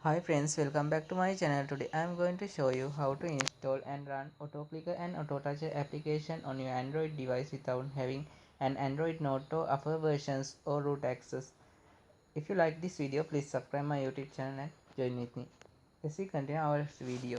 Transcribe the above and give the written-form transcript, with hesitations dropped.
Hi friends, welcome back to my channel. Today I am going to show you how to install and run Autoclicker and Autotoucher application on your Android device without having an Android Note or upper versions or root access. If you like this video, please subscribe my YouTube channel and join with me. Let's see continue our video.